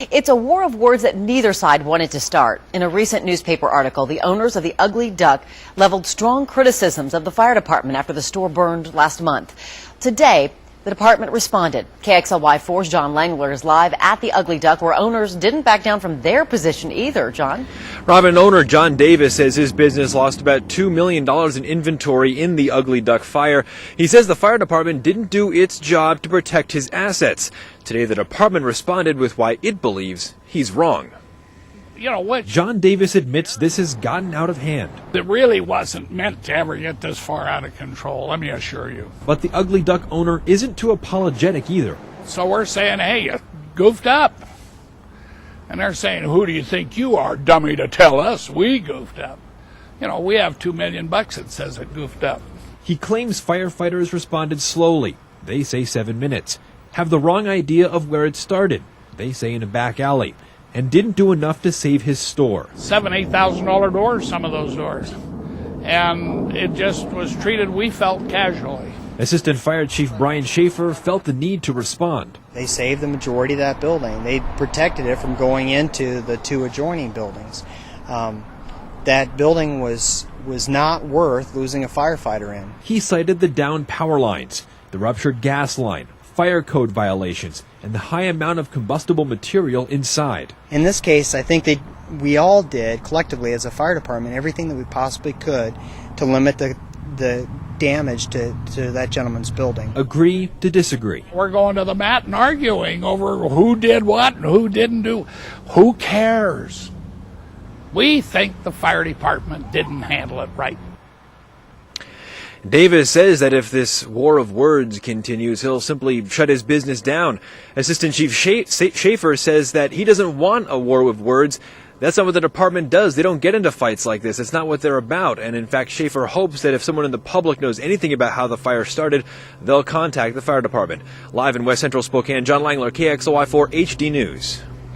It's a war of words that neither side wanted to start. In a recent newspaper article, the owners of the Ugly Duck leveled strong criticisms of the fire department after the store burned last month. Today, the department responded. KXLY4's John Langeler is live at the Ugly Duck, where owners didn't back down from their position either. John? Robin, owner John Davis says his business lost about $2 million in inventory in the Ugly Duck fire. He says the fire department didn't do its job to protect his assets. Today, the department responded with why it believes he's wrong. You know what? John Davis admits this has gotten out of hand. It really wasn't meant to ever get this far out of control, let me assure you. But the Ugly Duck owner isn't too apologetic either. So we're saying, hey, you goofed up. And they're saying, who do you think you are, dummy, to tell us we goofed up? You know, we have $2 million that says it goofed up. He claims firefighters responded slowly. They say 7 minutes. Have the wrong idea of where it started. They say in a back alley. And didn't do enough to save his store. $7,000, $8,000 doors, some of those doors. And it just was treated, we felt, casually. Assistant Fire Chief Brian Schaefer felt the need to respond. They saved the majority of that building. They protected it from going into the 2 adjoining buildings. That building was not worth losing a firefighter in. He cited the downed power lines, the ruptured gas line, fire code violations, and the high amount of combustible material inside. In this case, I think we all did, collectively as a fire department, everything that we possibly could to limit the damage to that gentleman's building. Agree to disagree. We're going to the mat and arguing over who did what and who didn't do. Who cares? We think the fire department didn't handle it right. Davis says that if this war of words continues, he'll simply shut his business down. Assistant Chief Schaefer says that he doesn't want a war with words. That's not what the department does. They don't get into fights like this. It's not what they're about. And in fact, Schaefer hopes that if someone in the public knows anything about how the fire started, they'll contact the fire department. Live in West Central Spokane, John Langeler, KXLY4 HD News.